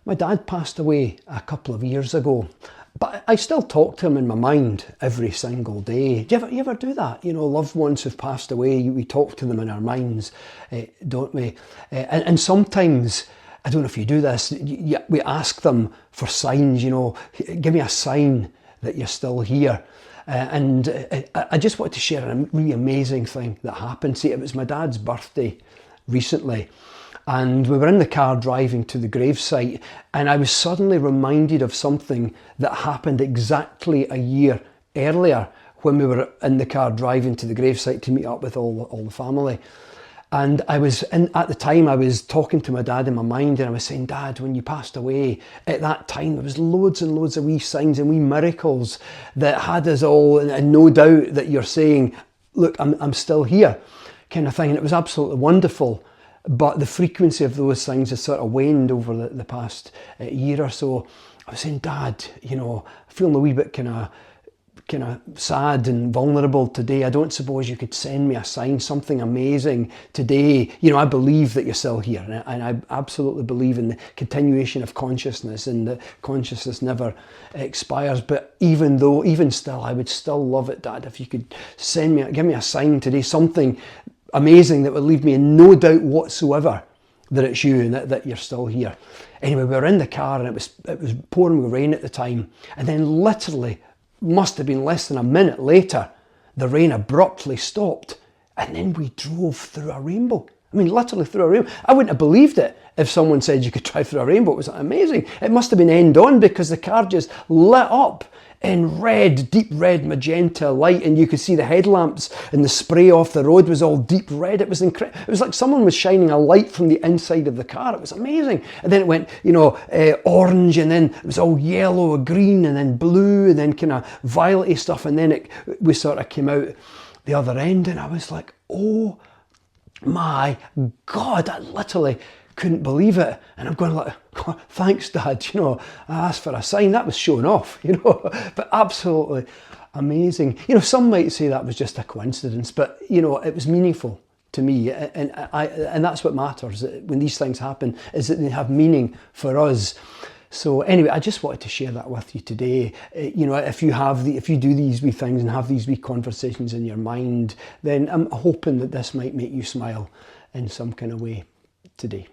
My dad passed away a couple of years ago, but I still talk to him in my mind every single day. Do you ever do that? You know, loved ones who've passed away, we talk to them in our minds, don't we? And sometimes, I don't know if you do this, we ask them for signs, you know, give me a sign that you're still here. I just want to share a really amazing thing that happened. See, it was my dad's birthday recently, and we were in the car driving to the gravesite, and I was suddenly reminded of something that happened exactly a year earlier when we were in the car driving to the gravesite to meet up with all the family. And at the time I was talking to my dad in my mind, and I was saying, Dad, when you passed away, at that time there was loads and loads of wee signs and wee miracles that had us all, and no doubt that you're saying, look, I'm still here, kind of thing. And it was absolutely wonderful. But the frequency of those things has sort of waned over the past year or so. I was saying, Dad, you know, feeling a wee bit kind of sad and vulnerable today. I don't suppose you could send me a sign, something amazing today. You know, I believe that you're still here, and I absolutely believe in the continuation of consciousness, and that consciousness never expires. But even still, I would still love it, Dad, if you could give me a sign today, something amazing that would leave me in no doubt whatsoever that it's you and that you're still here. Anyway, we were in the car, and it was pouring with rain at the time, and then literally, must have been less than a minute later, the rain abruptly stopped, and then we drove through a rainbow. I mean, literally through a rainbow. I wouldn't have believed it if someone said you could drive through a rainbow. It was amazing. It must have been end on, because the car just lit up in red, deep red magenta light, and you could see the headlamps and the spray off the road was all deep red. It was incredible. It was like someone was shining a light from the inside of the car. It was amazing. And then it went, you know, orange, and then it was all yellow, green, and then blue, and then kind of violet-y stuff, and then we sort of came out the other end, and I was like, oh my God, I literally couldn't believe it. And I'm going like, oh, thanks, Dad, you know, I asked for a sign. That was showing off, you know, but absolutely amazing. You know, some might say that was just a coincidence, but, you know, it was meaningful to me, and that's what matters when these things happen, is that they have meaning for us. So anyway, I just wanted to share that with you today. You know, if you do these wee things and have these wee conversations in your mind, then I'm hoping that this might make you smile in some kind of way today.